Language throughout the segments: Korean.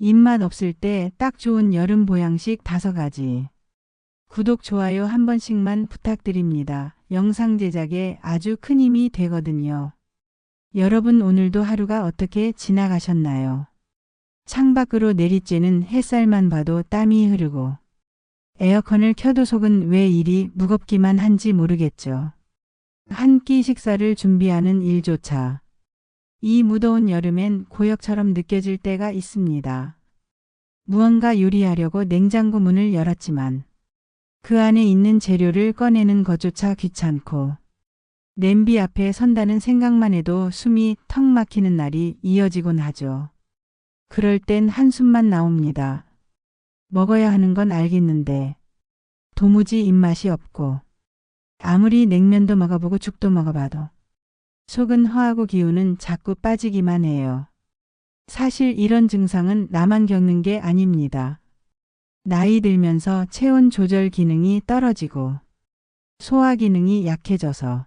입맛 없을 때 딱 좋은 여름 보양식 5가지. 구독, 좋아요 한 번씩만 부탁드립니다. 영상 제작에 아주 큰 힘이 되거든요. 여러분 오늘도 하루가 어떻게 지나가셨나요? 창밖으로 내리쬐는 햇살만 봐도 땀이 흐르고 에어컨을 켜도 속은 왜 이리 무겁기만 한지 모르겠죠. 한 끼 식사를 준비하는 일조차 이 무더운 여름엔 고역처럼 느껴질 때가 있습니다. 무언가 요리하려고 냉장고 문을 열었지만 그 안에 있는 재료를 꺼내는 것조차 귀찮고 냄비 앞에 선다는 생각만 해도 숨이 턱 막히는 날이 이어지곤 하죠. 그럴 땐 한숨만 나옵니다. 먹어야 하는 건 알겠는데 도무지 입맛이 없고 아무리 냉면도 먹어보고 죽도 먹어봐도 속은 허하고 기운은 자꾸 빠지기만 해요. 사실 이런 증상은 나만 겪는 게 아닙니다. 나이 들면서 체온 조절 기능이 떨어지고 소화 기능이 약해져서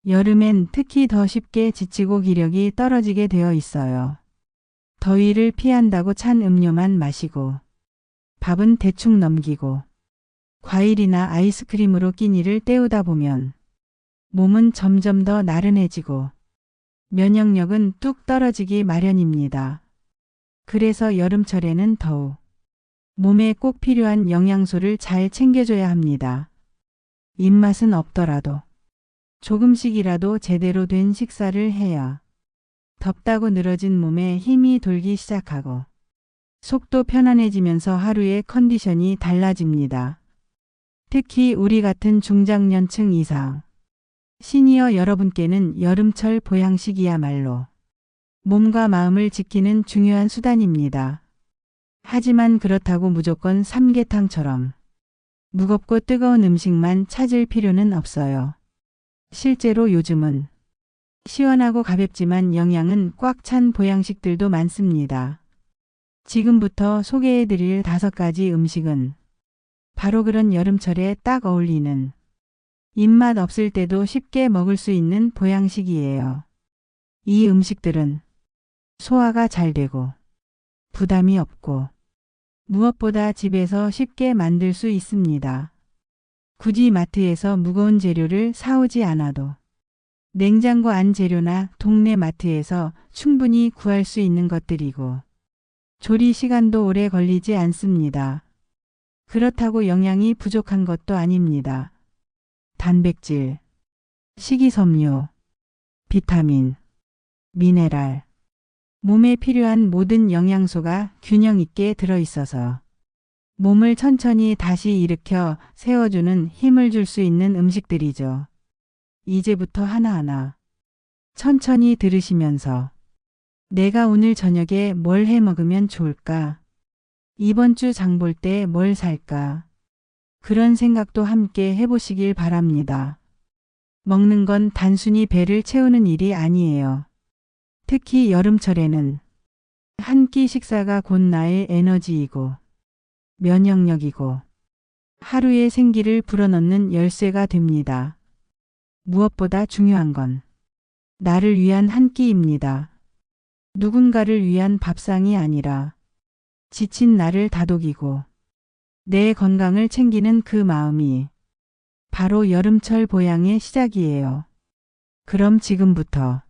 여름엔 특히 더 쉽게 지치고 기력이 떨어지게 되어 있어요. 더위를 피한다고 찬 음료만 마시고 밥은 대충 넘기고 과일이나 아이스크림으로 끼니를 때우다 보면 몸은 점점 더 나른해지고 면역력은 뚝 떨어지기 마련입니다. 그래서 여름철에는 더욱 몸에 꼭 필요한 영양소를 잘 챙겨줘야 합니다. 입맛은 없더라도 조금씩이라도 제대로 된 식사를 해야 덥다고 늘어진 몸에 힘이 돌기 시작하고 속도 편안해지면서 하루의 컨디션이 달라집니다. 특히 우리 같은 중장년층 이상 시니어 여러분께는 여름철 보양식이야말로 몸과 마음을 지키는 중요한 수단입니다. 하지만 그렇다고 무조건 삼계탕처럼 무겁고 뜨거운 음식만 찾을 필요는 없어요. 실제로 요즘은 시원하고 가볍지만 영양은 꽉 찬 보양식들도 많습니다. 지금부터 소개해드릴 5가지 음식은 바로 그런 여름철에 딱 어울리는 입맛 없을 때도 쉽게 먹을 수 있는 보양식이에요. 이 음식들은 소화가 잘 되고 부담이 없고 무엇보다 집에서 쉽게 만들 수 있습니다. 굳이 마트에서 무거운 재료를 사오지 않아도 냉장고 안 재료나 동네 마트에서 충분히 구할 수 있는 것들이고 조리 시간도 오래 걸리지 않습니다. 그렇다고 영양이 부족한 것도 아닙니다. 단백질, 식이섬유, 비타민, 미네랄, 몸에 필요한 모든 영양소가 균형 있게 들어있어서 몸을 천천히 다시 일으켜 세워주는 힘을 줄 수 있는 음식들이죠. 이제부터 하나하나 천천히 들으시면서 내가 오늘 저녁에 뭘 해 먹으면 좋을까? 이번 주 장 볼 때 뭘 살까? 그런 생각도 함께 해보시길 바랍니다. 먹는 건 단순히 배를 채우는 일이 아니에요. 특히 여름철에는 한 끼 식사가 곧 나의 에너지이고 면역력이고 하루의 생기를 불어넣는 열쇠가 됩니다. 무엇보다 중요한 건 나를 위한 한 끼입니다. 누군가를 위한 밥상이 아니라 지친 나를 다독이고 내 건강을 챙기는 그 마음이 바로 여름철 보양의 시작이에요. 그럼 지금부터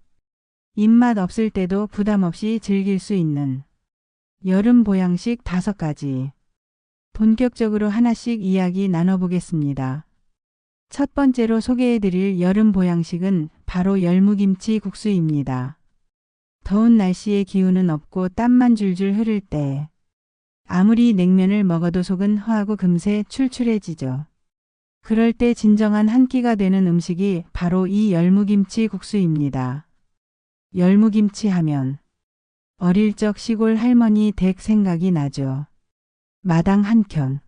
입맛 없을 때도 부담 없이 즐길 수 있는 여름 보양식 5가지 본격적으로 하나씩 이야기 나눠보겠습니다. 첫 번째로 소개해드릴 여름 보양식은 바로 열무김치 국수입니다. 더운 날씨에 기운은 없고 땀만 줄줄 흐를 때 아무리 냉면을 먹어도 속은 허하고 금세 출출해지죠. 그럴 때 진정한 한 끼가 되는 음식이 바로 이 열무김치 국수입니다. 열무김치 하면 어릴 적 시골 할머니 댁 생각이 나죠. 마당 한켠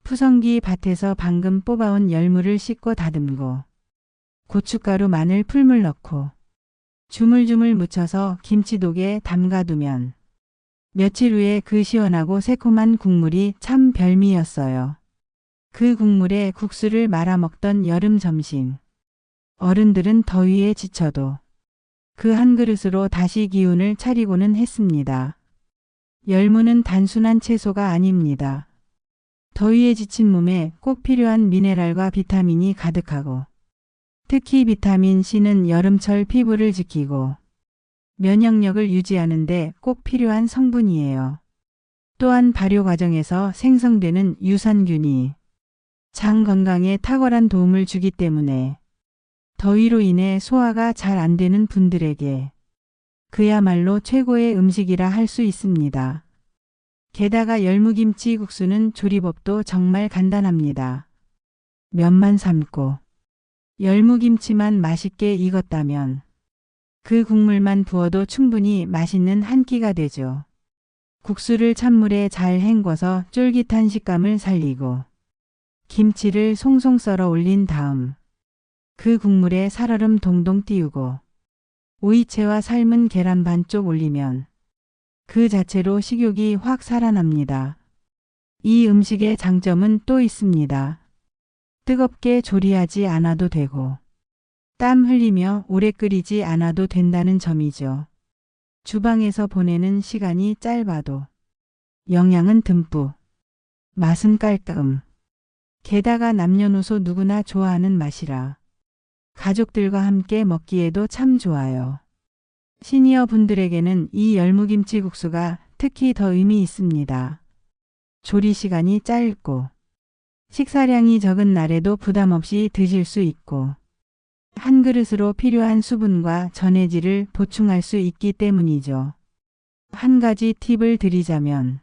푸성기 밭에서 방금 뽑아온 열무를 씻고 다듬고 고춧가루, 마늘, 풀물 넣고 주물주물 묻혀서 김치독에 담가두면 며칠 후에 그 시원하고 새콤한 국물이 참 별미였어요. 그 국물에 국수를 말아 먹던 여름 점심. 어른들은 더위에 지쳐도 그 한 그릇으로 다시 기운을 차리고는 했습니다. 열무는 단순한 채소가 아닙니다. 더위에 지친 몸에 꼭 필요한 미네랄과 비타민이 가득하고, 특히 비타민 C는 여름철 피부를 지키고 면역력을 유지하는 데 꼭 필요한 성분이에요. 또한 발효 과정에서 생성되는 유산균이 장 건강에 탁월한 도움을 주기 때문에 더위로 인해 소화가 잘 안 되는 분들에게 그야말로 최고의 음식이라 할 수 있습니다. 게다가 열무김치 국수는 조리법도 정말 간단합니다. 면만 삶고 열무김치만 맛있게 익었다면 그 국물만 부어도 충분히 맛있는 한 끼가 되죠. 국수를 찬물에 잘 헹궈서 쫄깃한 식감을 살리고 김치를 송송 썰어 올린 다음 그 국물에 살얼음 동동 띄우고 오이채와 삶은 계란 반쪽 올리면 그 자체로 식욕이 확 살아납니다. 이 음식의 장점은 또 있습니다. 뜨겁게 조리하지 않아도 되고 땀 흘리며 오래 끓이지 않아도 된다는 점이죠. 주방에서 보내는 시간이 짧아도 영양은 듬뿍, 맛은 깔끔. 게다가 남녀노소 누구나 좋아하는 맛이라 가족들과 함께 먹기에도 참 좋아요. 시니어 분들에게는 이 열무김치 국수가 특히 더 의미 있습니다. 조리 시간이 짧고 식사량이 적은 날에도 부담 없이 드실 수 있고 한 그릇으로 필요한 수분과 전해질을 보충할 수 있기 때문이죠. 한 가지 팁을 드리자면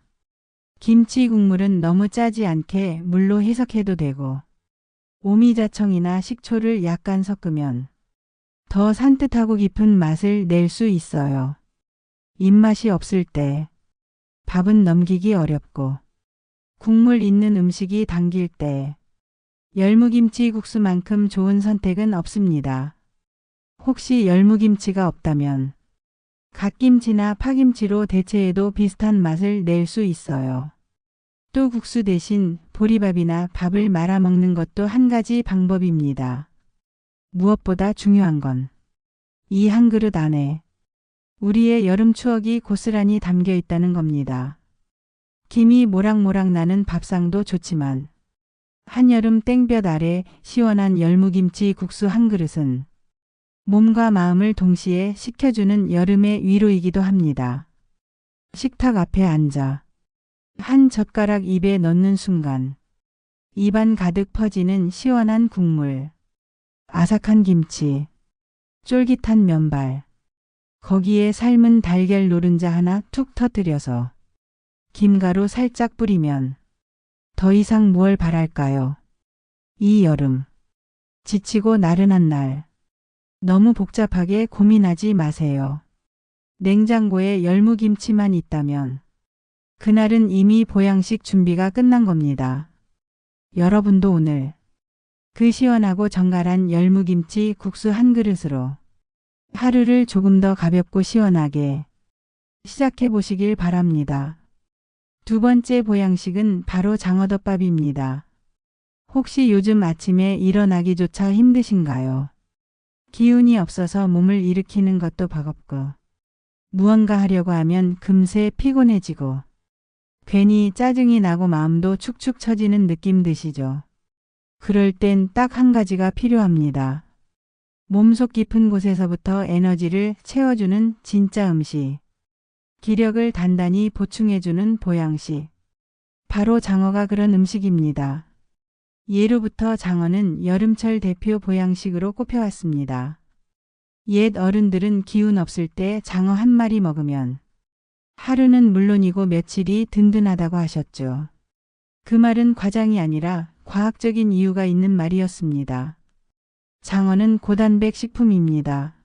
김치 국물은 너무 짜지 않게 물로 해석해도 되고 오미자청이나 식초를 약간 섞으면 더 산뜻하고 깊은 맛을 낼 수 있어요. 입맛이 없을 때 밥은 넘기기 어렵고 국물 있는 음식이 당길 때 열무김치 국수만큼 좋은 선택은 없습니다. 혹시 열무김치가 없다면 갓김치나 파김치로 대체해도 비슷한 맛을 낼 수 있어요. 또 국수 대신 보리밥이나 밥을 말아 먹는 것도 한 가지 방법입니다. 무엇보다 중요한 건 이 한 그릇 안에 우리의 여름 추억이 고스란히 담겨 있다는 겁니다. 김이 모락모락 나는 밥상도 좋지만 한여름 땡볕 아래 시원한 열무김치 국수 한 그릇은 몸과 마음을 동시에 식혀주는 여름의 위로이기도 합니다. 식탁 앞에 앉아 한 젓가락 입에 넣는 순간 입안 가득 퍼지는 시원한 국물, 아삭한 김치, 쫄깃한 면발, 거기에 삶은 달걀 노른자 하나 툭 터뜨려서 김가루 살짝 뿌리면 더 이상 뭘 바랄까요? 이 여름, 지치고 나른한 날, 너무 복잡하게 고민하지 마세요. 냉장고에 열무김치만 있다면 그날은 이미 보양식 준비가 끝난 겁니다. 여러분도 오늘 그 시원하고 정갈한 열무김치 국수 한 그릇으로 하루를 조금 더 가볍고 시원하게 시작해 보시길 바랍니다. 두 번째 보양식은 바로 장어덮밥입니다. 혹시 요즘 아침에 일어나기조차 힘드신가요? 기운이 없어서 몸을 일으키는 것도 버겁고 무언가 하려고 하면 금세 피곤해지고 괜히 짜증이 나고 마음도 축축 처지는 느낌 드시죠? 그럴 땐 딱 한 가지가 필요합니다. 몸속 깊은 곳에서부터 에너지를 채워주는 진짜 음식. 기력을 단단히 보충해주는 보양식. 바로 장어가 그런 음식입니다. 예로부터 장어는 여름철 대표 보양식으로 꼽혀왔습니다. 옛 어른들은 기운 없을 때 장어 한 마리 먹으면 하루는 물론이고 며칠이 든든하다고 하셨죠. 그 말은 과장이 아니라 과학적인 이유가 있는 말이었습니다. 장어는 고단백 식품입니다.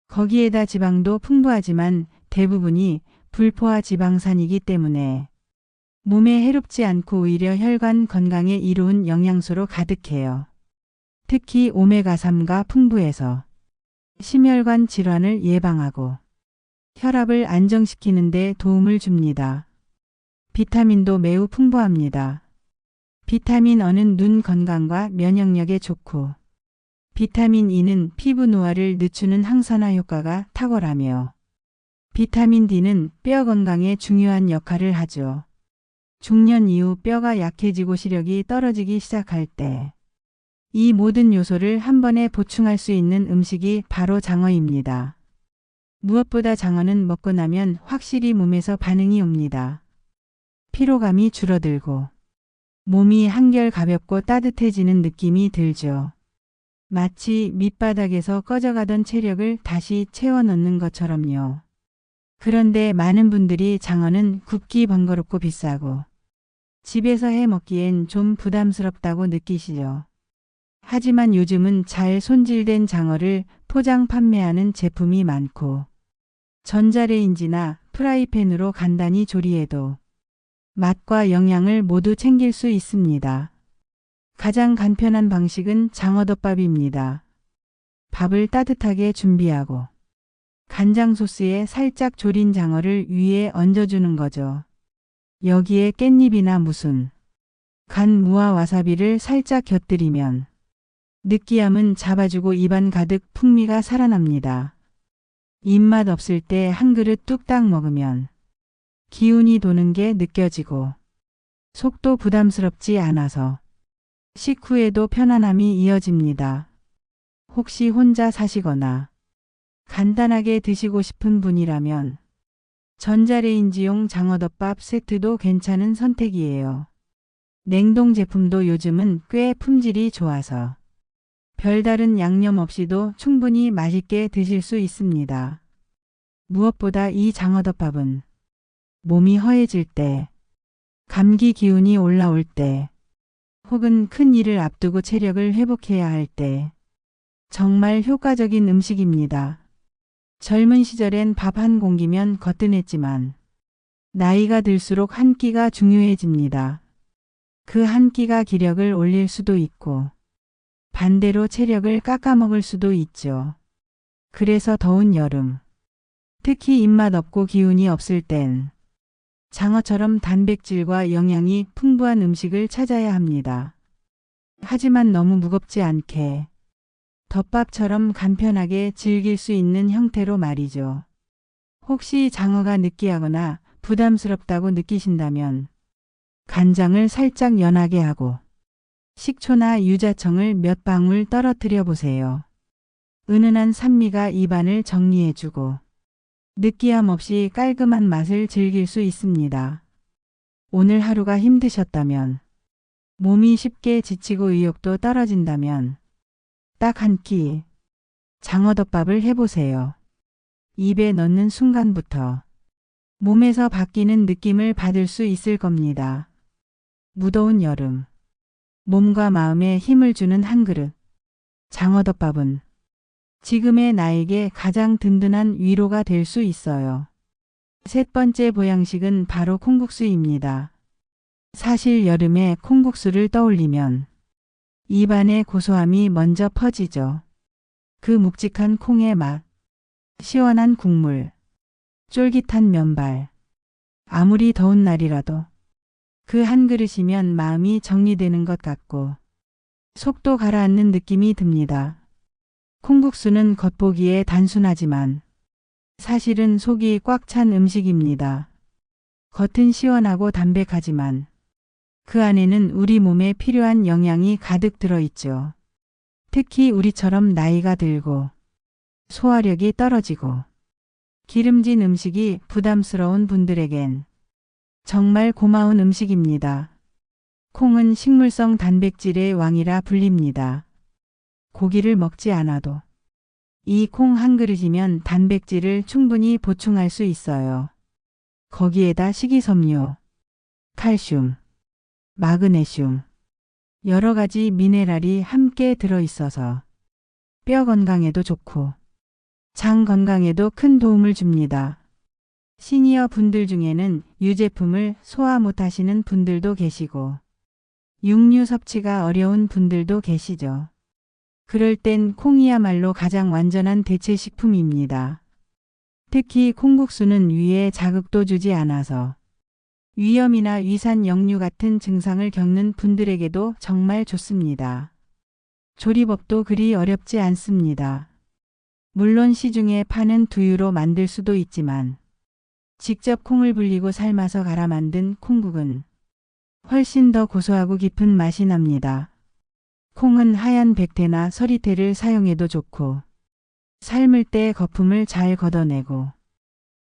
거기에다 지방도 풍부하지만 대부분이 불포화 지방산이기 때문에 몸에 해롭지 않고 오히려 혈관 건강에 이로운 영양소로 가득해요. 특히 오메가3가 풍부해서 심혈관 질환을 예방하고 혈압을 안정시키는 데 도움을 줍니다. 비타민도 매우 풍부합니다. 비타민 E는 눈 건강과 면역력에 좋고 비타민 E는 피부 노화를 늦추는 항산화 효과가 탁월하며 비타민 D는 뼈 건강에 중요한 역할을 하죠. 중년 이후 뼈가 약해지고 시력이 떨어지기 시작할 때 이 모든 요소를 한 번에 보충할 수 있는 음식이 바로 장어입니다. 무엇보다 장어는 먹고 나면 확실히 몸에서 반응이 옵니다. 피로감이 줄어들고 몸이 한결 가볍고 따뜻해지는 느낌이 들죠. 마치 밑바닥에서 꺼져가던 체력을 다시 채워 넣는 것처럼요. 그런데 많은 분들이 장어는 굽기 번거롭고 비싸고 집에서 해 먹기엔 좀 부담스럽다고 느끼시죠. 하지만 요즘은 잘 손질된 장어를 포장 판매하는 제품이 많고 전자레인지나 프라이팬으로 간단히 조리해도 맛과 영양을 모두 챙길 수 있습니다. 가장 간편한 방식은 장어덮밥입니다. 밥을 따뜻하게 준비하고 간장 소스에 살짝 졸인 장어를 위에 얹어주는 거죠. 여기에 깻잎이나 무순, 간 무와 와사비를 살짝 곁들이면 느끼함은 잡아주고 입안 가득 풍미가 살아납니다. 입맛 없을 때 한 그릇 뚝딱 먹으면 기운이 도는 게 느껴지고 속도 부담스럽지 않아서 식후에도 편안함이 이어집니다. 혹시 혼자 사시거나 간단하게 드시고 싶은 분이라면 전자레인지용 장어덮밥 세트도 괜찮은 선택이에요. 냉동 제품도 요즘은 꽤 품질이 좋아서 별다른 양념 없이도 충분히 맛있게 드실 수 있습니다. 무엇보다 이 장어덮밥은 몸이 허해질 때, 감기 기운이 올라올 때, 혹은 큰 일을 앞두고 체력을 회복해야 할 때 정말 효과적인 음식입니다. 젊은 시절엔 밥 한 공기면 거뜬했지만 나이가 들수록 한 끼가 중요해집니다. 그 한 끼가 기력을 올릴 수도 있고 반대로 체력을 깎아먹을 수도 있죠. 그래서 더운 여름, 특히 입맛 없고 기운이 없을 땐 장어처럼 단백질과 영양이 풍부한 음식을 찾아야 합니다. 하지만 너무 무겁지 않게 덮밥처럼 간편하게 즐길 수 있는 형태로 말이죠. 혹시 장어가 느끼하거나 부담스럽다고 느끼신다면 간장을 살짝 연하게 하고 식초나 유자청을 몇 방울 떨어뜨려 보세요. 은은한 산미가 입안을 정리해주고 느끼함 없이 깔끔한 맛을 즐길 수 있습니다. 오늘 하루가 힘드셨다면, 몸이 쉽게 지치고 의욕도 떨어진다면 딱 한 끼 장어덮밥을 해보세요. 입에 넣는 순간부터 몸에서 바뀌는 느낌을 받을 수 있을 겁니다. 무더운 여름, 몸과 마음에 힘을 주는 한 그릇 장어덮밥은 지금의 나에게 가장 든든한 위로가 될 수 있어요. 셋 번째 보양식은 바로 콩국수입니다. 사실 여름에 콩국수를 떠올리면 입안의 고소함이 먼저 퍼지죠. 그 묵직한 콩의 맛, 시원한 국물, 쫄깃한 면발. 아무리 더운 날이라도 그 한 그릇이면 마음이 정리되는 것 같고 속도 가라앉는 느낌이 듭니다. 콩국수는 겉보기에 단순하지만 사실은 속이 꽉 찬 음식입니다. 겉은 시원하고 담백하지만 그 안에는 우리 몸에 필요한 영양이 가득 들어있죠. 특히 우리처럼 나이가 들고 소화력이 떨어지고 기름진 음식이 부담스러운 분들에겐 정말 고마운 음식입니다. 콩은 식물성 단백질의 왕이라 불립니다. 고기를 먹지 않아도 이 콩 한 그릇이면 단백질을 충분히 보충할 수 있어요. 거기에다 식이섬유, 칼슘, 마그네슘, 여러 가지 미네랄이 함께 들어있어서 뼈 건강에도 좋고 장 건강에도 큰 도움을 줍니다. 시니어 분들 중에는 유제품을 소화 못하시는 분들도 계시고 육류 섭취가 어려운 분들도 계시죠. 그럴 땐 콩이야말로 가장 완전한 대체 식품입니다. 특히 콩국수는 위에 자극도 주지 않아서 위염이나 위산 역류 같은 증상을 겪는 분들에게도 정말 좋습니다. 조리법도 그리 어렵지 않습니다. 물론 시중에 파는 두유로 만들 수도 있지만 직접 콩을 불리고 삶아서 갈아 만든 콩국은 훨씬 더 고소하고 깊은 맛이 납니다. 콩은 하얀 백태나 서리태를 사용해도 좋고 삶을 때 거품을 잘 걷어내고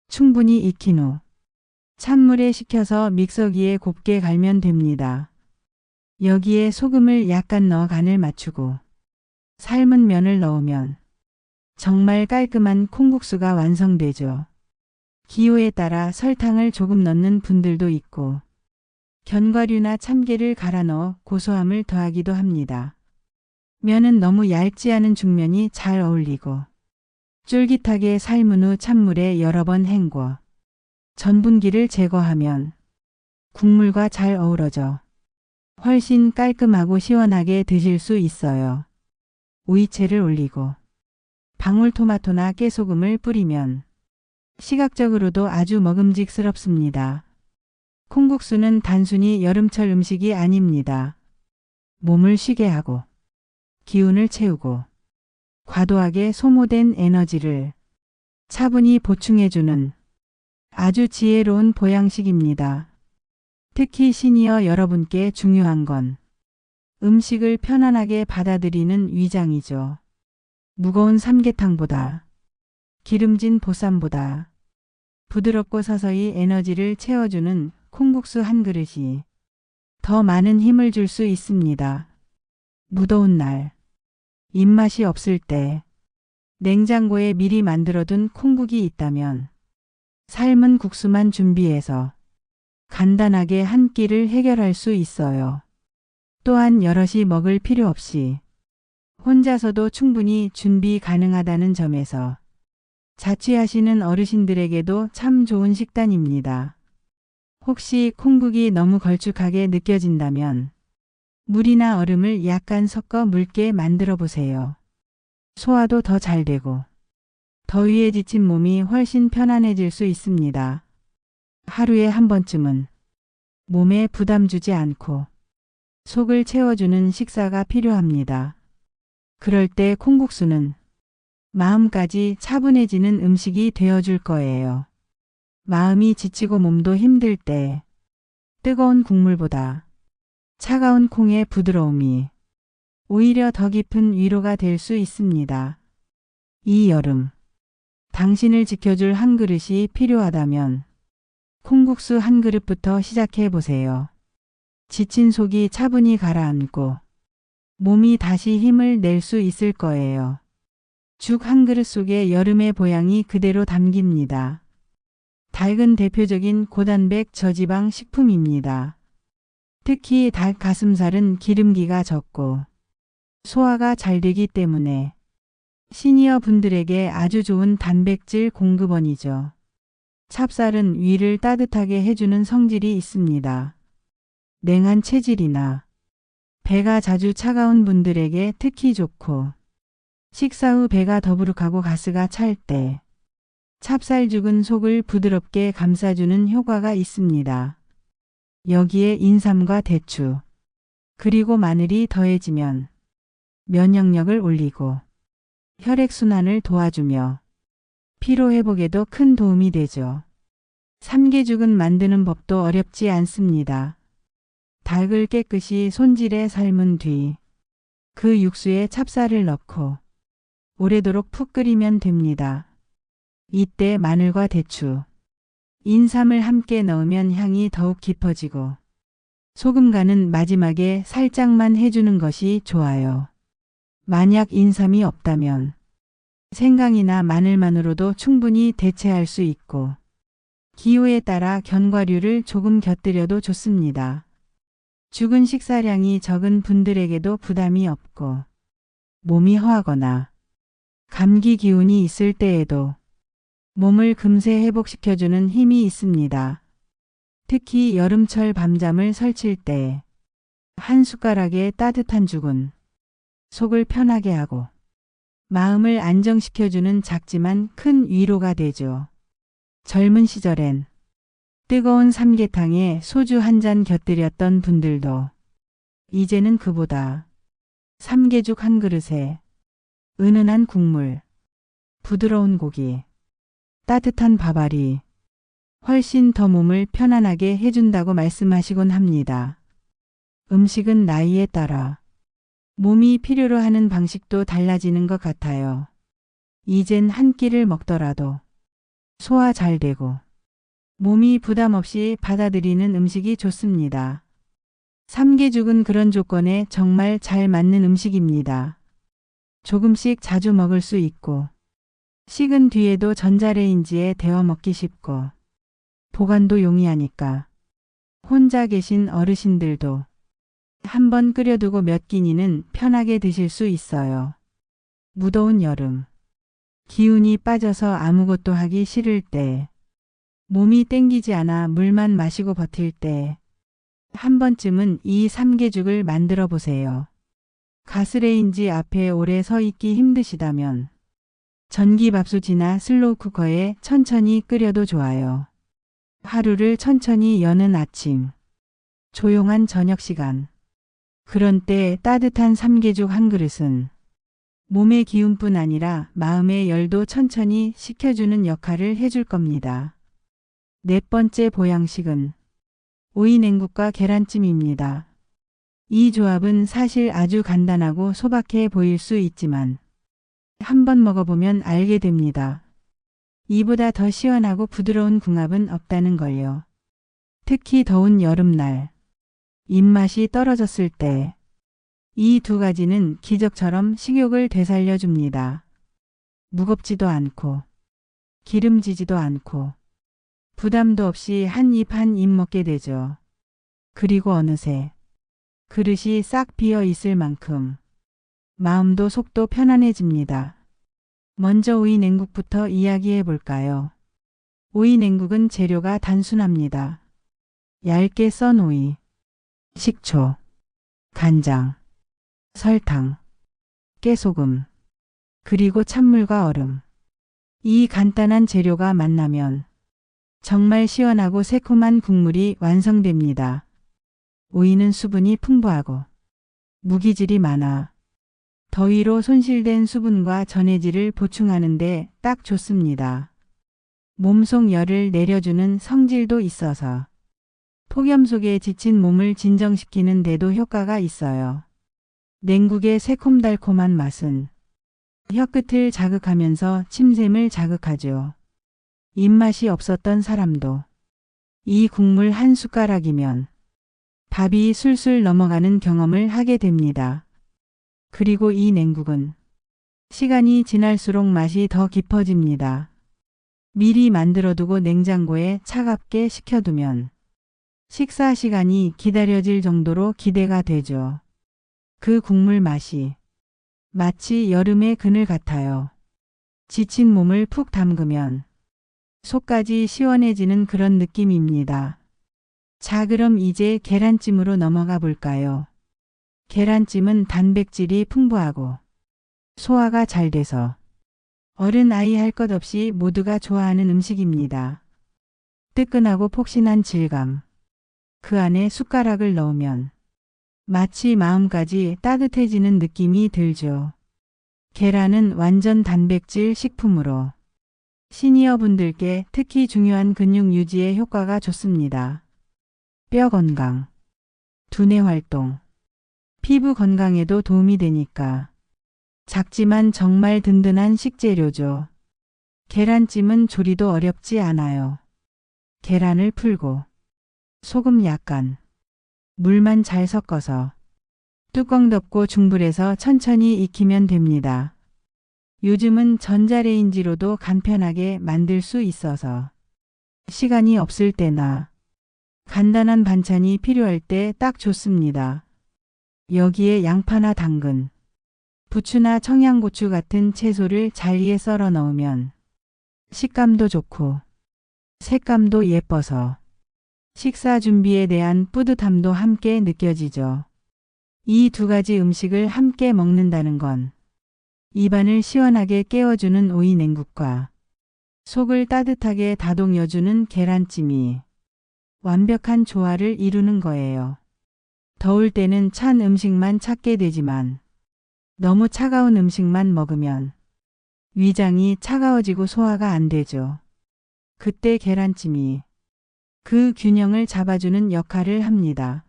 충분히 익힌 후 찬물에 식혀서 믹서기에 곱게 갈면 됩니다. 여기에 소금을 약간 넣어 간을 맞추고 삶은 면을 넣으면 정말 깔끔한 콩국수가 완성되죠. 기호에 따라 설탕을 조금 넣는 분들도 있고 견과류나 참깨를 갈아 넣어 고소함을 더하기도 합니다. 면은 너무 얇지 않은 중면이 잘 어울리고 쫄깃하게 삶은 후 찬물에 여러 번 헹궈 전분기를 제거하면 국물과 잘 어우러져 훨씬 깔끔하고 시원하게 드실 수 있어요. 오이채를 올리고 방울토마토나 깨소금을 뿌리면 시각적으로도 아주 먹음직스럽습니다. 콩국수는 단순히 여름철 음식이 아닙니다. 몸을 쉬게 하고 기운을 채우고 과도하게 소모된 에너지를 차분히 보충해주는 아주 지혜로운 보양식입니다. 특히 시니어 여러분께 중요한 건 음식을 편안하게 받아들이는 위장이죠. 무거운 삼계탕보다 기름진 보쌈보다 부드럽고 서서히 에너지를 채워주는 콩국수 한 그릇이 더 많은 힘을 줄 수 있습니다. 무더운 날, 입맛이 없을 때 냉장고에 미리 만들어둔 콩국이 있다면 삶은 국수만 준비해서 간단하게 한 끼를 해결할 수 있어요. 또한 여럿이 먹을 필요 없이 혼자서도 충분히 준비 가능하다는 점에서 자취하시는 어르신들에게도 참 좋은 식단입니다. 혹시 콩국이 너무 걸쭉하게 느껴진다면 물이나 얼음을 약간 섞어 묽게 만들어 보세요. 소화도 더 잘 되고 더위에 지친 몸이 훨씬 편안해질 수 있습니다. 하루에 한 번쯤은 몸에 부담 주지 않고 속을 채워주는 식사가 필요합니다. 그럴 때 콩국수는 마음까지 차분해지는 음식이 되어줄 거예요. 마음이 지치고 몸도 힘들 때 뜨거운 국물보다 차가운 콩의 부드러움이 오히려 더 깊은 위로가 될 수 있습니다. 이 여름 당신을 지켜줄 한 그릇이 필요하다면 콩국수 한 그릇부터 시작해 보세요. 지친 속이 차분히 가라앉고 몸이 다시 힘을 낼 수 있을 거예요. 죽 한 그릇 속에 여름의 보양이 그대로 담깁니다. 닭은 대표적인 고단백 저지방 식품입니다. 특히 닭 가슴살은 기름기가 적고 소화가 잘 되기 때문에 시니어 분들에게 아주 좋은 단백질 공급원이죠. 찹쌀은 위를 따뜻하게 해주는 성질이 있습니다. 냉한 체질이나 배가 자주 차가운 분들에게 특히 좋고 식사 후 배가 더부룩하고 가스가 찰 때 찹쌀죽은 속을 부드럽게 감싸주는 효과가 있습니다. 여기에 인삼과 대추 그리고 마늘이 더해지면 면역력을 올리고 혈액순환을 도와주며 피로회복에도 큰 도움이 되죠. 삼계죽은 만드는 법도 어렵지 않습니다. 닭을 깨끗이 손질해 삶은 뒤 그 육수에 찹쌀을 넣고 오래도록 푹 끓이면 됩니다. 이때 마늘과 대추, 인삼을 함께 넣으면 향이 더욱 깊어지고 소금 간은 마지막에 살짝만 해주는 것이 좋아요. 만약 인삼이 없다면 생강이나 마늘만으로도 충분히 대체할 수 있고 기호에 따라 견과류를 조금 곁들여도 좋습니다. 죽은 식사량이 적은 분들에게도 부담이 없고 몸이 허하거나 감기 기운이 있을 때에도 몸을 금세 회복시켜주는 힘이 있습니다. 특히 여름철 밤잠을 설칠 때 한 숟가락의 따뜻한 죽은 속을 편하게 하고 마음을 안정시켜주는 작지만 큰 위로가 되죠. 젊은 시절엔 뜨거운 삼계탕에 소주 한 잔 곁들였던 분들도 이제는 그보다 삼계죽 한 그릇에 은은한 국물, 부드러운 고기, 따뜻한 밥알이 훨씬 더 몸을 편안하게 해준다고 말씀하시곤 합니다. 음식은 나이에 따라 몸이 필요로 하는 방식도 달라지는 것 같아요. 이젠 한 끼를 먹더라도 소화 잘 되고 몸이 부담 없이 받아들이는 음식이 좋습니다. 삼계죽은 그런 조건에 정말 잘 맞는 음식입니다. 조금씩 자주 먹을 수 있고 식은 뒤에도 전자레인지에 데워 먹기 쉽고 보관도 용이하니까 혼자 계신 어르신들도 한번 끓여두고 몇 끼니는 편하게 드실 수 있어요. 무더운 여름, 기운이 빠져서 아무것도 하기 싫을 때, 몸이 땡기지 않아 물만 마시고 버틸 때, 한 번쯤은 이 삼계죽을 만들어 보세요. 가스레인지 앞에 오래 서 있기 힘드시다면 전기밥솥이나 슬로우 쿠커에 천천히 끓여도 좋아요. 하루를 천천히 여는 아침, 조용한 저녁 시간. 그런 때 따뜻한 삼계죽 한 그릇은 몸의 기운뿐 아니라 마음의 열도 천천히 식혀주는 역할을 해줄 겁니다. 네 번째 보양식은 오이 냉국과 계란찜입니다. 이 조합은 사실 아주 간단하고 소박해 보일 수 있지만 한번 먹어보면 알게 됩니다. 이보다 더 시원하고 부드러운 궁합은 없다는 걸요. 특히 더운 여름날, 입맛이 떨어졌을 때 이 두 가지는 기적처럼 식욕을 되살려 줍니다. 무겁지도 않고 기름지지도 않고 부담도 없이 한 입 한 입 먹게 되죠. 그리고 어느새 그릇이 싹 비어 있을 만큼 마음도 속도 편안해집니다. 먼저 오이 냉국부터 이야기해 볼까요? 오이 냉국은 재료가 단순합니다. 얇게 썬 오이, 식초, 간장, 설탕, 깨소금, 그리고 찬물과 얼음. 이 간단한 재료가 만나면 정말 시원하고 새콤한 국물이 완성됩니다. 오이는 수분이 풍부하고 무기질이 많아 더위로 손실된 수분과 전해질을 보충하는 데 딱 좋습니다. 몸속 열을 내려주는 성질도 있어서 폭염 속에 지친 몸을 진정시키는 데도 효과가 있어요. 냉국의 새콤달콤한 맛은 혀끝을 자극하면서 침샘을 자극하죠. 입맛이 없었던 사람도 이 국물 한 숟가락이면 밥이 술술 넘어가는 경험을 하게 됩니다. 그리고 이 냉국은 시간이 지날수록 맛이 더 깊어집니다. 미리 만들어두고 냉장고에 차갑게 식혀두면 식사 시간이 기다려질 정도로 기대가 되죠. 그 국물 맛이 마치 여름의 그늘 같아요. 지친 몸을 푹 담그면 속까지 시원해지는 그런 느낌입니다. 자, 그럼 이제 계란찜으로 넘어가 볼까요? 계란찜은 단백질이 풍부하고 소화가 잘 돼서 어른 아이 할 것 없이 모두가 좋아하는 음식입니다. 뜨끈하고 폭신한 질감. 그 안에 숟가락을 넣으면 마치 마음까지 따뜻해지는 느낌이 들죠. 계란은 완전 단백질 식품으로 시니어 분들께 특히 중요한 근육 유지에 효과가 좋습니다. 뼈 건강, 두뇌 활동, 피부 건강에도 도움이 되니까 작지만 정말 든든한 식재료죠. 계란찜은 조리도 어렵지 않아요. 계란을 풀고 소금 약간, 물만 잘 섞어서 뚜껑 덮고 중불에서 천천히 익히면 됩니다. 요즘은 전자레인지로도 간편하게 만들 수 있어서 시간이 없을 때나 간단한 반찬이 필요할 때 딱 좋습니다. 여기에 양파나 당근, 부추나 청양고추 같은 채소를 잘게 썰어 넣으면 식감도 좋고 색감도 예뻐서 식사 준비에 대한 뿌듯함도 함께 느껴지죠. 이 두 가지 음식을 함께 먹는다는 건 입안을 시원하게 깨워주는 오이 냉국과 속을 따뜻하게 다독여주는 계란찜이 완벽한 조화를 이루는 거예요. 더울 때는 찬 음식만 찾게 되지만 너무 차가운 음식만 먹으면 위장이 차가워지고 소화가 안 되죠. 그때 계란찜이 그 균형을 잡아주는 역할을 합니다.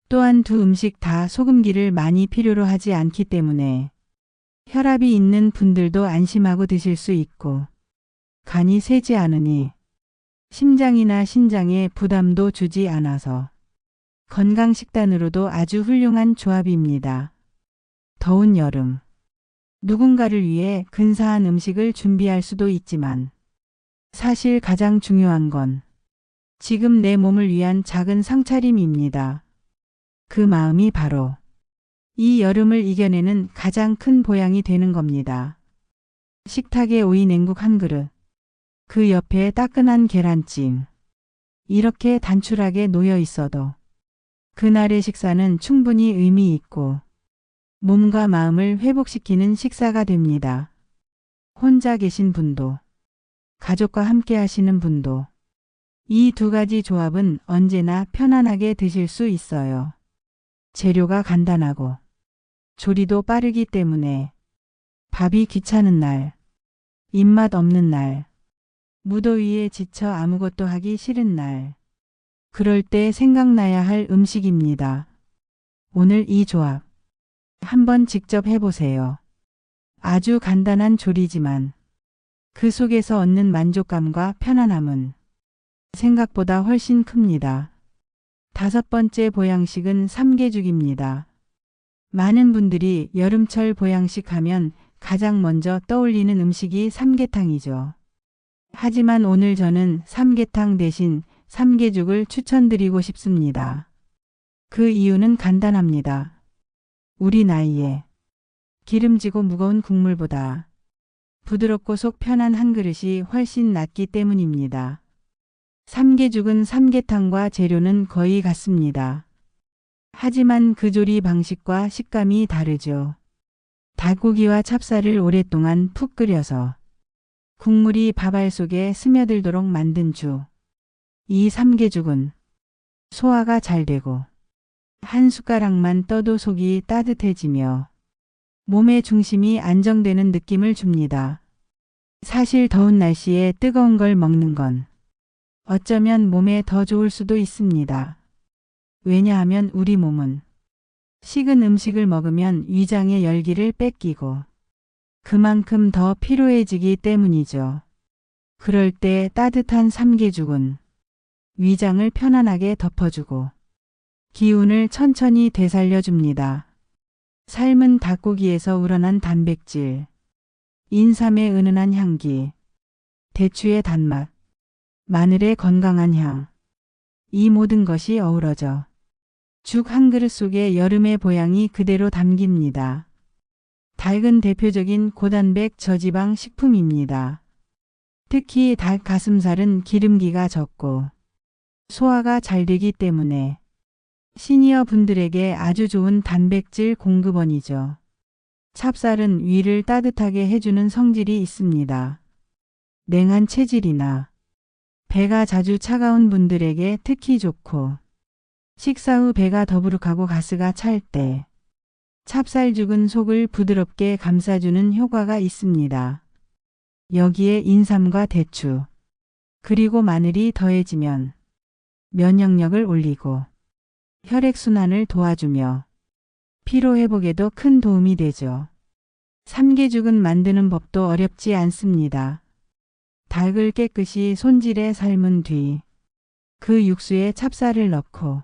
또한 두 음식 다 소금기를 많이 필요로 하지 않기 때문에 혈압이 있는 분들도 안심하고 드실 수 있고 간이 세지 않으니 심장이나 신장에 부담도 주지 않아서 건강식단으로도 아주 훌륭한 조합입니다. 더운 여름, 누군가를 위해 근사한 음식을 준비할 수도 있지만 사실 가장 중요한 건 지금 내 몸을 위한 작은 상차림입니다. 그 마음이 바로 이 여름을 이겨내는 가장 큰 보양이 되는 겁니다. 식탁에 오이 냉국 한 그릇, 그 옆에 따끈한 계란찜. 이렇게 단출하게 놓여 있어도 그날의 식사는 충분히 의미 있고 몸과 마음을 회복시키는 식사가 됩니다. 혼자 계신 분도, 가족과 함께 하시는 분도 이 두 가지 조합은 언제나 편안하게 드실 수 있어요. 재료가 간단하고 조리도 빠르기 때문에 밥이 귀찮은 날, 입맛 없는 날, 무더위에 지쳐 아무것도 하기 싫은 날, 그럴 때 생각나야 할 음식입니다. 오늘 이 조합 한번 직접 해보세요. 아주 간단한 조리지만 그 속에서 얻는 만족감과 편안함은 생각보다 훨씬 큽니다. 5번째 보양식은 삼계죽입니다. 많은 분들이 여름철 보양식 하면 가장 먼저 떠올리는 음식이 삼계탕이죠. 하지만 오늘 저는 삼계탕 대신 삼계죽을 추천드리고 싶습니다. 그 이유는 간단합니다. 우리 나이에 기름지고 무거운 국물보다 부드럽고 속 편한 한 그릇이 훨씬 낫기 때문입니다. 삼계죽은 삼계탕과 재료는 거의 같습니다. 하지만 그 조리 방식과 식감이 다르죠. 닭고기와 찹쌀을 오랫동안 푹 끓여서 국물이 밥알 속에 스며들도록 만든 죽. 이 삼계죽은 소화가 잘 되고 한 숟가락만 떠도 속이 따뜻해지며 몸의 중심이 안정되는 느낌을 줍니다. 사실 더운 날씨에 뜨거운 걸 먹는 건 어쩌면 몸에 더 좋을 수도 있습니다. 왜냐하면 우리 몸은 식은 음식을 먹으면 위장의 열기를 뺏기고 그만큼 더 피로해지기 때문이죠. 그럴 때 따뜻한 삼계죽은 위장을 편안하게 덮어주고 기운을 천천히 되살려줍니다. 삶은 닭고기에서 우러난 단백질, 인삼의 은은한 향기, 대추의 단맛, 마늘의 건강한 향, 이 모든 것이 어우러져 죽 한 그릇 속에 여름의 보양이 그대로 담깁니다. 닭은 대표적인 고단백 저지방 식품입니다. 특히 닭 가슴살은 기름기가 적고 소화가 잘 되기 때문에 시니어 분들에게 아주 좋은 단백질 공급원이죠. 찹쌀은 위를 따뜻하게 해주는 성질이 있습니다. 냉한 체질이나 배가 자주 차가운 분들에게 특히 좋고 식사 후 배가 더부룩하고 가스가 찰 때 찹쌀죽은 속을 부드럽게 감싸주는 효과가 있습니다. 여기에 인삼과 대추, 그리고 마늘이 더해지면 면역력을 올리고 혈액순환을 도와주며 피로회복에도 큰 도움이 되죠. 삼계죽은 만드는 법도 어렵지 않습니다. 닭을 깨끗이 손질해 삶은 뒤 그 육수에 찹쌀을 넣고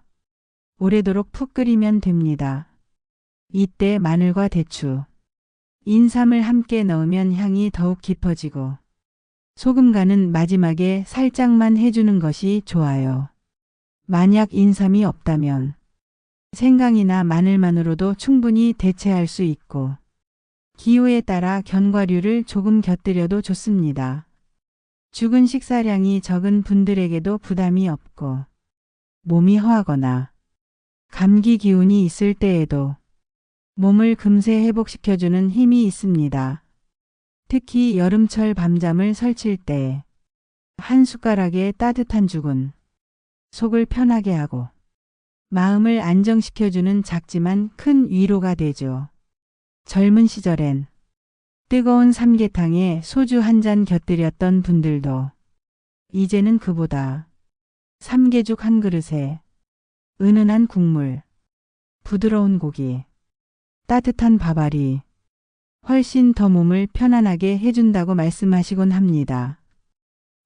오래도록 푹 끓이면 됩니다. 이때 마늘과 대추, 인삼을 함께 넣으면 향이 더욱 깊어지고 소금 간은 마지막에 살짝만 해주는 것이 좋아요. 만약 인삼이 없다면 생강이나 마늘만으로도 충분히 대체할 수 있고 기호에 따라 견과류를 조금 곁들여도 좋습니다. 죽은 식사량이 적은 분들에게도 부담이 없고 몸이 허하거나 감기 기운이 있을 때에도 몸을 금세 회복시켜주는 힘이 있습니다. 특히 여름철 밤잠을 설칠 때 한 숟가락의 따뜻한 죽은 속을 편하게 하고 마음을 안정시켜주는 작지만 큰 위로가 되죠. 젊은 시절엔 뜨거운 삼계탕에 소주 한 잔 곁들였던 분들도 이제는 그보다 삼계죽 한 그릇에 은은한 국물, 부드러운 고기, 따뜻한 밥알이 훨씬 더 몸을 편안하게 해준다고 말씀하시곤 합니다.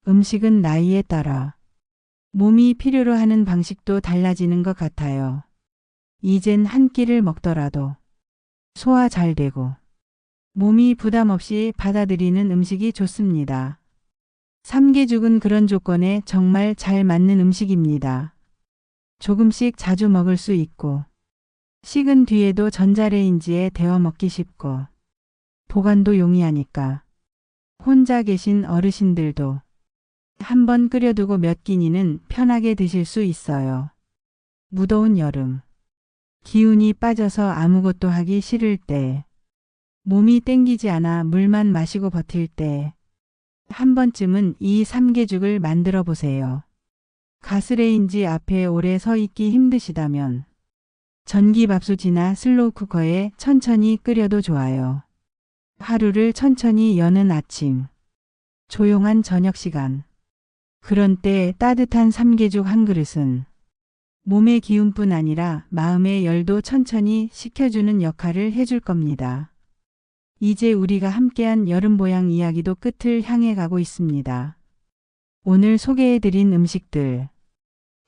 음식은 나이에 따라 몸이 필요로 하는 방식도 달라지는 것 같아요. 이젠 한 끼를 먹더라도 소화 잘 되고 몸이 부담 없이 받아들이는 음식이 좋습니다. 삼계죽은 그런 조건에 정말 잘 맞는 음식입니다. 조금씩 자주 먹을 수 있고 식은 뒤에도 전자레인지에 데워 먹기 쉽고 보관도 용이하니까 혼자 계신 어르신들도 한번 끓여두고 몇 끼니는 편하게 드실 수 있어요. 무더운 여름, 기운이 빠져서 아무것도 하기 싫을 때, 몸이 땡기지 않아 물만 마시고 버틸 때, 한 번쯤은 이 삼계죽을 만들어 보세요. 가스레인지 앞에 오래 서 있기 힘드시다면 전기밥솥이나 슬로우 쿠커에 천천히 끓여도 좋아요. 하루를 천천히 여는 아침, 조용한 저녁 시간, 그런 때 따뜻한 삼계죽 한 그릇은 몸의 기운뿐 아니라 마음의 열도 천천히 식혀주는 역할을 해줄 겁니다. 이제 우리가 함께한 여름보양 이야기도 끝을 향해 가고 있습니다. 오늘 소개해드린 음식들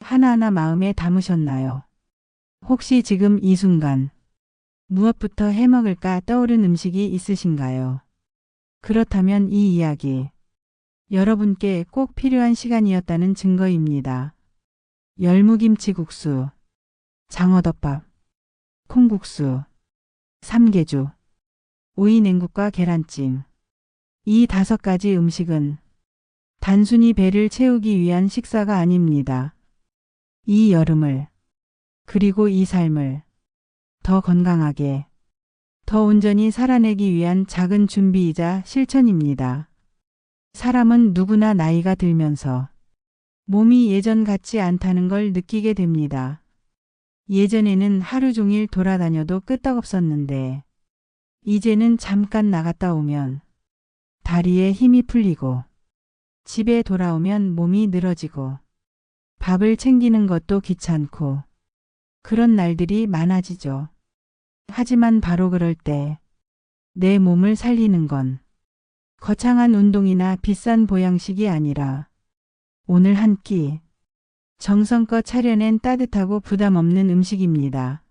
하나하나 마음에 담으셨나요? 혹시 지금 이 순간 무엇부터 해먹을까 떠오른 음식이 있으신가요? 그렇다면 이 이야기 여러분께 꼭 필요한 시간이었다는 증거입니다. 열무김치국수, 장어덮밥, 콩국수, 삼계죽, 오이냉국과 계란찜. 이 5가지 음식은 단순히 배를 채우기 위한 식사가 아닙니다. 이 여름을, 그리고 이 삶을 더 건강하게, 더 온전히 살아내기 위한 작은 준비이자 실천입니다. 사람은 누구나 나이가 들면서 몸이 예전 같지 않다는 걸 느끼게 됩니다. 예전에는 하루 종일 돌아다녀도 끄떡없었는데 이제는 잠깐 나갔다 오면 다리에 힘이 풀리고 집에 돌아오면 몸이 늘어지고 밥을 챙기는 것도 귀찮고 그런 날들이 많아지죠. 하지만 바로 그럴 때 내 몸을 살리는 건 거창한 운동이나 비싼 보양식이 아니라 오늘 한 끼 정성껏 차려낸 따뜻하고 부담 없는 음식입니다.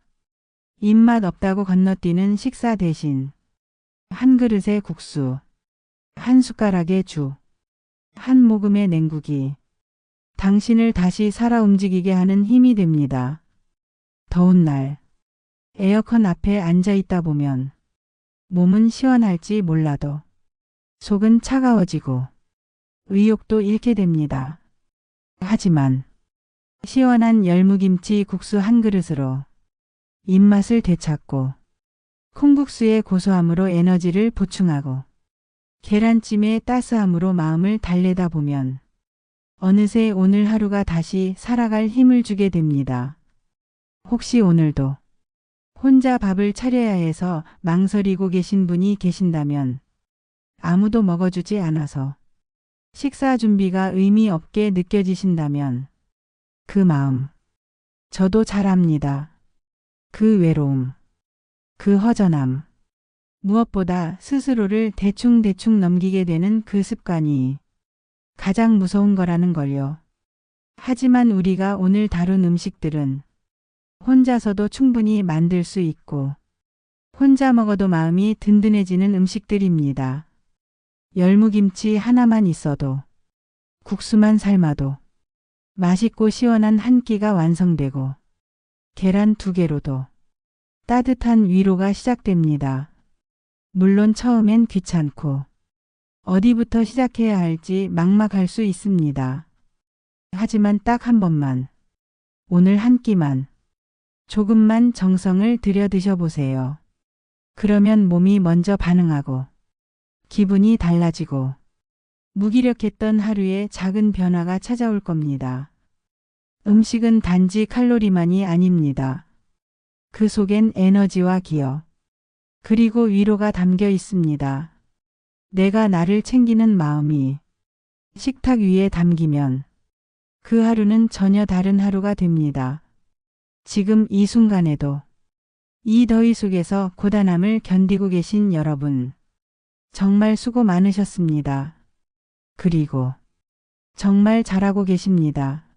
입맛 없다고 건너뛰는 식사 대신 한 그릇의 국수, 한 숟가락의 죽, 한 모금의 냉국이 당신을 다시 살아 움직이게 하는 힘이 됩니다. 더운 날 에어컨 앞에 앉아 있다 보면 몸은 시원할지 몰라도 속은 차가워지고 의욕도 잃게 됩니다. 하지만 시원한 열무김치 국수 한 그릇으로 입맛을 되찾고 콩국수의 고소함으로 에너지를 보충하고 계란찜의 따스함으로 마음을 달래다 보면 어느새 오늘 하루가 다시 살아갈 힘을 주게 됩니다. 혹시 오늘도 혼자 밥을 차려야 해서 망설이고 계신 분이 계신다면 아무도 먹어주지 않아서 식사 준비가 의미 없게 느껴지신다면 그 마음 저도 잘 압니다. 그 외로움, 그 허전함, 무엇보다 스스로를 대충대충 넘기게 되는 그 습관이 가장 무서운 거라는 걸요. 하지만 우리가 오늘 다룬 음식들은 혼자서도 충분히 만들 수 있고 혼자 먹어도 마음이 든든해지는 음식들입니다. 열무김치 하나만 있어도 국수만 삶아도 맛있고 시원한 한 끼가 완성되고 계란 2개로도 따뜻한 위로가 시작됩니다. 물론 처음엔 귀찮고 어디부터 시작해야 할지 막막할 수 있습니다. 하지만 딱 한 번만, 오늘 한 끼만, 조금만 정성을 들여 드셔보세요. 그러면 몸이 먼저 반응하고 기분이 달라지고 무기력했던 하루에 작은 변화가 찾아올 겁니다. 음식은 단지 칼로리만이 아닙니다. 그 속엔 에너지와 기억, 그리고 위로가 담겨 있습니다. 내가 나를 챙기는 마음이 식탁 위에 담기면 그 하루는 전혀 다른 하루가 됩니다. 지금 이 순간에도 이 더위 속에서 고단함을 견디고 계신 여러분, 정말 수고 많으셨습니다. 그리고 정말 잘하고 계십니다.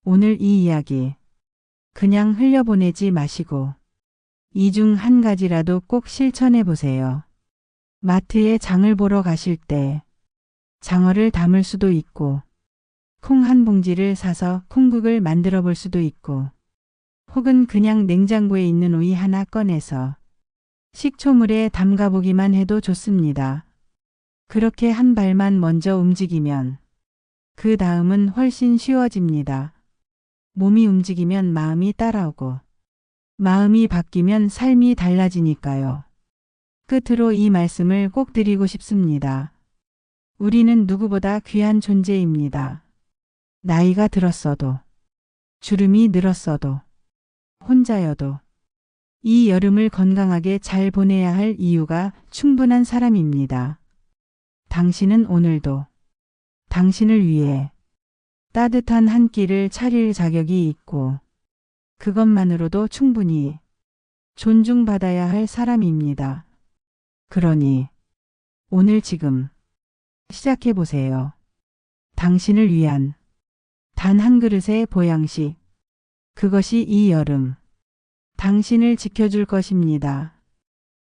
오늘 이 이야기 그냥 흘려보내지 마시고 이 중 한 가지라도 꼭 실천해 보세요. 마트에 장을 보러 가실 때 장어를 담을 수도 있고 콩 한 봉지를 사서 콩국을 만들어 볼 수도 있고 혹은 그냥 냉장고에 있는 오이 하나 꺼내서 식초물에 담가 보기만 해도 좋습니다. 그렇게 한 발만 먼저 움직이면 그 다음은 훨씬 쉬워집니다. 몸이 움직이면 마음이 따라오고 마음이 바뀌면 삶이 달라지니까요. 끝으로 이 말씀을 꼭 드리고 싶습니다. 우리는 누구보다 귀한 존재입니다. 나이가 들었어도, 주름이 늘었어도, 혼자여도 이 여름을 건강하게 잘 보내야 할 이유가 충분한 사람입니다. 당신은 오늘도 당신을 위해 따뜻한 한 끼를 차릴 자격이 있고 그것만으로도 충분히 존중받아야 할 사람입니다. 그러니 오늘 지금 시작해 보세요. 당신을 위한 단 한 그릇의 보양식. 그것이 이 여름 당신을 지켜줄 것입니다.